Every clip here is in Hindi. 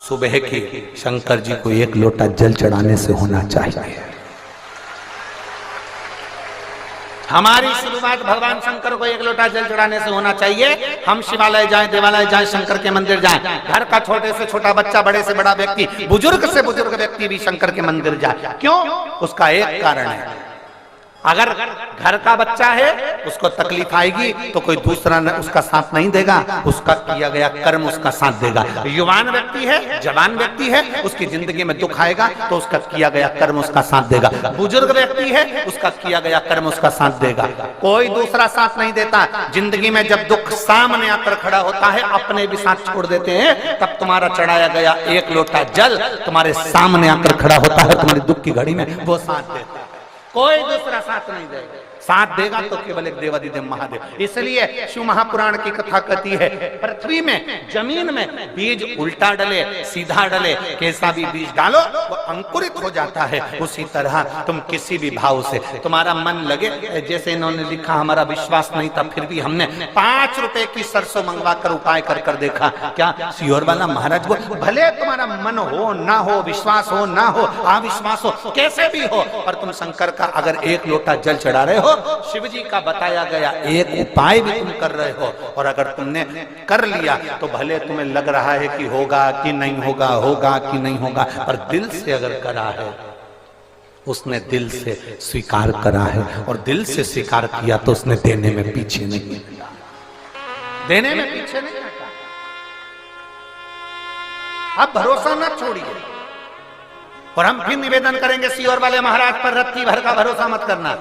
सुबह की शंकर जी को एक लोटा जल चढ़ाने से होना चाहिए। हमारी शुरुआत भगवान शंकर को एक लोटा जल चढ़ाने से होना चाहिए। हम शिवालय जाएं, देवालय जाएं, शंकर के मंदिर जाएं, घर का छोटे से छोटा बच्चा, बड़े से बड़ा व्यक्ति, बुजुर्ग से बुजुर्ग व्यक्ति भी शंकर के मंदिर जाए। क्यों? उसका एक कारण है, अगर घर का बच्चा है उसको तकलीफ आएगी तो कोई दूसरा उसका साथ नहीं देगा, उसका किया गया कर्म उसका साथ देगा। युवान व्यक्ति है, जवान व्यक्ति है, उसकी जिंदगी में दुख आएगा तो उसका किया गया कर्म उसका साथ देगा। बुजुर्ग व्यक्ति है, उसका किया गया कर्म उसका साथ देगा। कोई दूसरा साथ नहीं देता। जिंदगी में जब दुख सामने आकर खड़ा होता है, अपने भी साथ छोड़ देते हैं, तब तुम्हारा चढ़ाया गया एक लोटा जल तुम्हारे सामने आकर खड़ा होता है, तुम्हारी दुख की घड़ी में वो साथ देता है। कोई दूसरा साथ नहीं देगा। साथ देगा तो केवल एक देवाधिदेव महादेव। इसलिए शिव महापुराण की कथा कहती है, पृथ्वी में, जमीन में बीज उल्टा डले सीधा डले, कैसा भी बीज डालो वो अंकुरित हो जाता है। उसी तरह तुम किसी भी भाव से तुम्हारा मन लगे, जैसे इन्होंने लिखा, हमारा विश्वास नहीं था फिर भी हमने 5 रुपए की सरसों मंगवा कर उपाय कर कर देखा। क्या सीहोर वाला महाराज, वो भले तुम्हारा मन हो ना हो, विश्वास हो ना हो, अविश्वास हो, कैसे भी हो, पर तुम शंकर का अगर एक लोटा जल चढ़ा रहे हो, शिव जी का बताया गया एक उपाय भी तुम कर रहे हो, और अगर तुमने कर लिया तो भले तुम्हें लग रहा है कि होगा कि नहीं होगा, होगा कि नहीं होगा, पर दिल से अगर करा है, उसने दिल से स्वीकार करा है, और दिल से स्वीकार किया तो उसने देने में पीछे नहीं हटा, देने में पीछे नहीं हटा। अब भरोसा न छोड़िए। और हम फिर निवेदन करेंगे, सीहोर वाले महाराज पर रत्ती भर का भरोसा मत करना।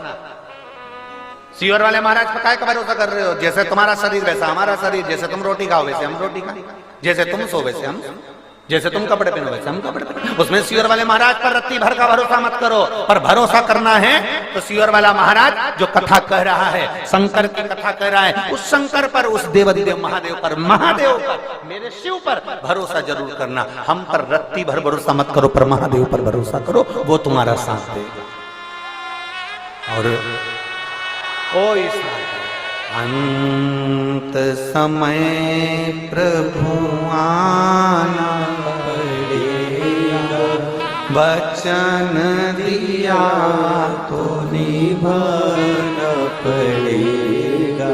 सीहोर वाले महाराज पर काय का भरोसा कर रहे हो? जैसे तुम्हारा शरीर वैसा हमारा शरीर, जैसे तुम रोटी खाओ वैसे हम रोटी खाएं, जैसे तुम सो वैसे हम, जैसे तुम कपड़े पहनो वैसे हम कपड़े पहनो। उसमें सीहोर वाले महाराज पर रत्ती भर का भरोसा मत करो। पर भरोसा करना है तो सीहोर वाला महाराज जो कथा कह रहा है, शंकर की कथा कह रहा है, उस शंकर पर, उस देवाधिदेव महादेव पर, महादेव पर, मेरे शिव पर भरोसा जरूर करना। हम पर रत्ती भर भरोसा मत करो, पर महादेव पर भरोसा करो, वो तुम्हारा साथ देगा। और ओ अंत समय प्रभु आना पड़ेगा, वचन दिया तो निभाना पड़ेगा।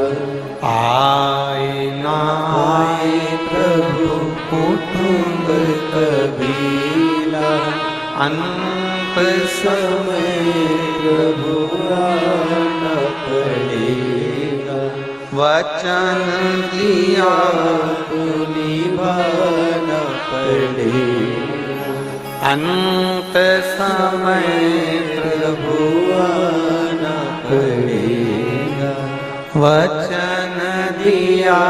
आए ना आए प्रभु कुटुंब कबीला, अंत समय प्रभु आना पड़ेगा, वचन दिया तो निभाना पड़ेगा। अंत समय प्रभु आना पड़ेगा, वचन दिया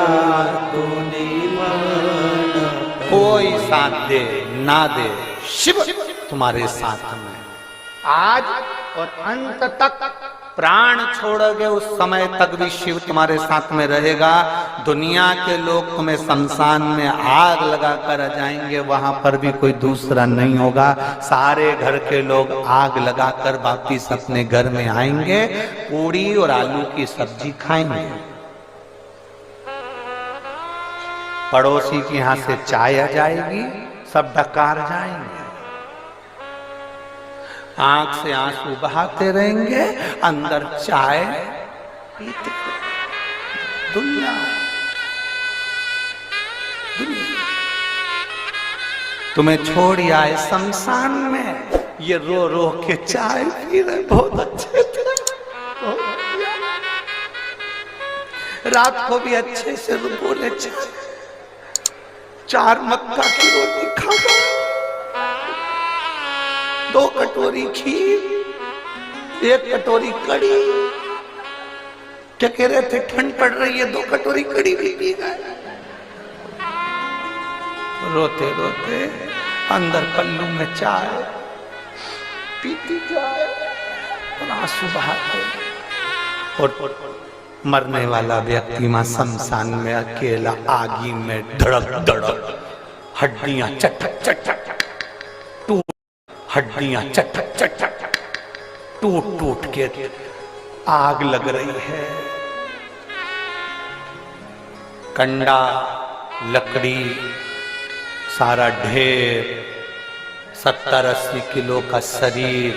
तो निभाना। कोई साथ दे ना दे, शिव तुम्हारे साथ में आज और अंत तक। प्राण छोड़ोगे उस समय तक भी शिव तुम्हारे साथ में रहेगा। दुनिया के लोग तुम्हें शमशान में आग लगा कर जाएंगे, वहां पर भी कोई दूसरा नहीं होगा। सारे घर के लोग आग लगाकर वापिस अपने घर में आएंगे, पूड़ी और आलू की सब्जी खाएंगे। पड़ोसी के यहां से चाय आ जाएगी, सब डकार जाएंगे, आंख से आंसू बहाते रहेंगे, अंदर चाय पीते। दुनिया तुम्हें छोड़ आए शमशान में, ये रो रो के चाय पी रहे, बहुत अच्छे थे, रात को भी अच्छे से बोले, 4 मक्का की रोटी खा गए, 2 कटोरी खीर, 1 कटोरी कड़ी। क्या कह रहे थे? ठंड पड़ रही है, 2 कटोरी कड़ी भी पी गए। रोते रोते अंदर पल्लू में चाय पीती जाए और आंसू बहाते। और मरने वाला व्यक्ति वहां शमशान में अकेला आगी में धड़क धड़क, हड्डियां चटक चटक टूट, हड्डियां चटक चटक टूट टूट के आग लग रही है। कंडा, लकड़ी सारा ढेर 70-80 किलो का शरीर,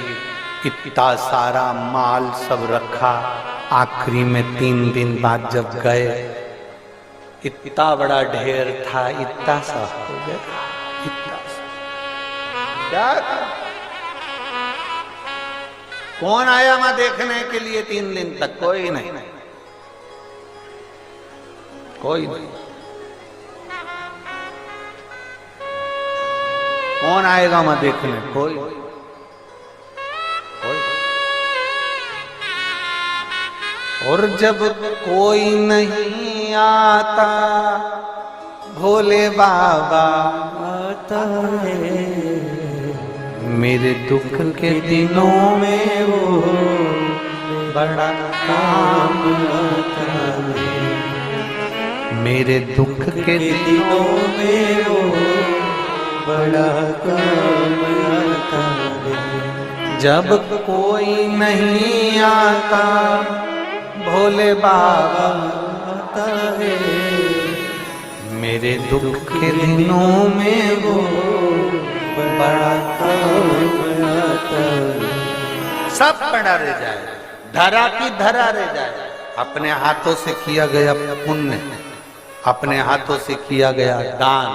इतना सारा माल सब रखा। आखिरी में 3 दिन बाद जब गए, इतना बड़ा ढेर था, इतना सा हो गया, इतना सा। क्या कौन आया वहां देखने के लिए 3 दिन तक? कोई नहीं, कोई नहीं। कौन आएगा वहां देखने? कोई कोई। और जब कोई नहीं आता, भोले बाबा आता है। मेरे दुख के दिनों में वो बड़ा काम आता है। मेरे दुख के दिनों में वो बड़ा काम आता है। जब कोई नहीं आता, भोले बाबा आता है। मेरे दुख के दिनों में वो बड़ा काम आता है। सब पड़ा रह जाए, धरा की धरा रह जाए। अपने हाथों से किया गया पुण्य, अपने हाथों से किया गया दान,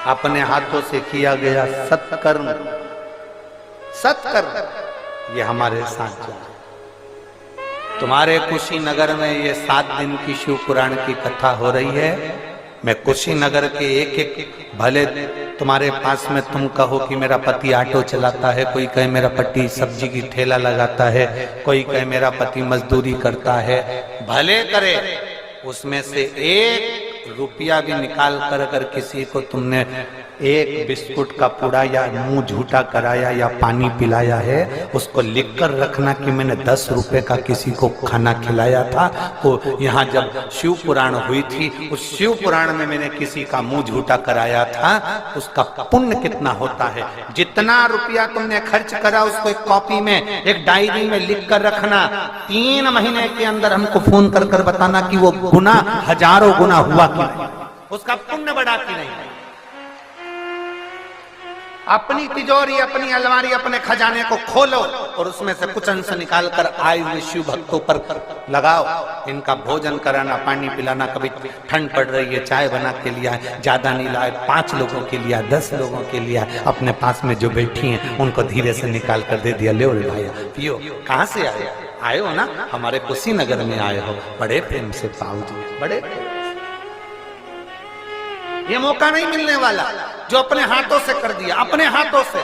अपने हाथों से किया गया सत्कर्म, सत्कर्म, ये हमारे साथ जाए। तुम्हारे कुशीनगर में ये 7 दिन की शिव पुराण की कथा हो रही है। मैं कुशीनगर के एक भले तुम्हारे पास में तुम कहो कि मेरा पति ऑटो चलाता है, कोई कहे मेरा पति सब्जी की ठेला लगाता है, कोई कहे मेरा पति मजदूरी करता है, भले करे, उसमें से 1 रुपया भी निकाल कर अगर किसी को तुमने 1 बिस्कुट का पूड़ा या मुंह झूठा कराया या पानी पिलाया है, उसको लिख कर रखना कि मैंने 10 रुपए का किसी को खाना खिलाया था। तो यहाँ जब शिव पुराण हुई थी, उस शिव पुराण में मैंने किसी का मुंह झूठा कराया था, उसका पुण्य कितना होता है। जितना रुपया तुमने खर्च करा उसको एक कॉपी में, एक डायरी में लिख कर रखना। 3 महीने के अंदर हमको फोन कर कर बताना कि वो गुना हजारों गुना हुआ कि नहीं, उसका पुण्य बढ़ा कि नहीं। अपनी तिजोरी, अपनी अलमारी, अपने खजाने को खोलो और उसमें से कुछ अंश निकाल कर आए हुए शिव भक्तों पर लगाओ। इनका भोजन कराना, पानी पिलाना, कभी ठंड पड़ रही है चाय बना के लिया, ज्यादा नहीं लाए, 5 लोगों के लिया, 10 लोगों के लिया, अपने पास में जो बैठी हैं उनको धीरे से निकाल कर दे दिया, ले भाई पियो। कहाँ से आए? आए हो ना, हमारे कुशीनगर में आए हो, बड़े प्रेम से पाओ जी, बड़े। ये मौका नहीं मिलने वाला जो अपने हाथों से कर दिया, अपने हाथों से।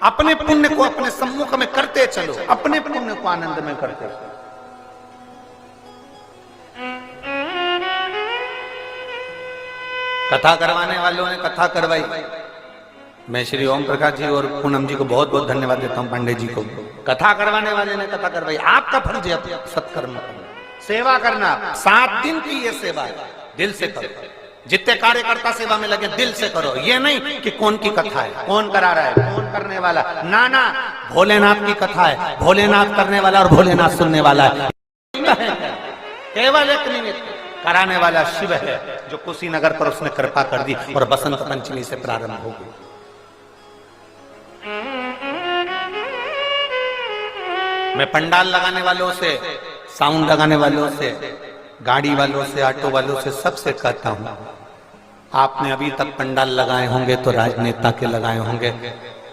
अपने पुण्य को अपने सम्मुख में करते चलो, अपने पुण्य को आनंद में करते चलो। कथा करवाने वालों ने कथा करवाई। मैं श्री ओम प्रकाश जी और पूनम जी को बहुत बहुत धन्यवाद देता हूं, पांडे जी को। कथा करवाने वाले ने कथा करवाई। आपका फर्ज है सत्कर्म करना, सेवा करना। 7 दिन की ये सेवा है, दिल से करो। जितने कार्यकर्ता सेवा में लगे दिल से करो। ये नहीं कि कौन की कथा है, कौन करा रहा है, कौन करने वाला। ना ना, भोलेनाथ की कथा है, भोलेनाथ करने वाला और भोलेनाथ सुनने वाला है। केवल एक निमित्त कराने वाला शिव है, जो कुशीनगर पर उसने कृपा कर दी और बसंत पंचमी से प्रारंभ हो गई। मैं पंडाल लगाने वालों से, साउंड लगाने वालों से, गाड़ी वालों से, ऑटो वालों से, सबसे कहता हूं, आपने अभी तक पंडाल लगाए होंगे तो राजनेता के लगाए होंगे,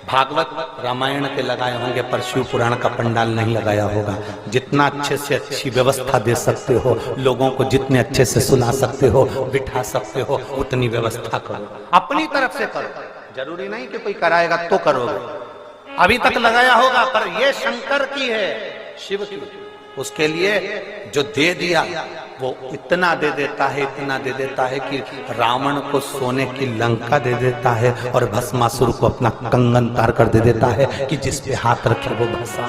भागवत रामायण के लगाए होंगे, पर शिव पुराण का पंडाल नहीं लगाया होगा। जितना अच्छे से अच्छी व्यवस्था दे सकते हो, लोगों को जितने अच्छे से सुना सकते हो, बिठा सकते हो, उतनी व्यवस्था करो, अपनी तरफ से करो। जरूरी नहीं कि कोई कराएगा तो करोगे। अभी तक लगाया होगा, पर यह शंकर की है, शिव की। उसके लिए जो दे दिया वो इतना दे देता है, इतना दे देता है कि रावण को सोने की लंका दे देता है और भस्मासुर को अपना कंगन तार कर दे देता है कि जिस पे हाथ रखे वो भस्म।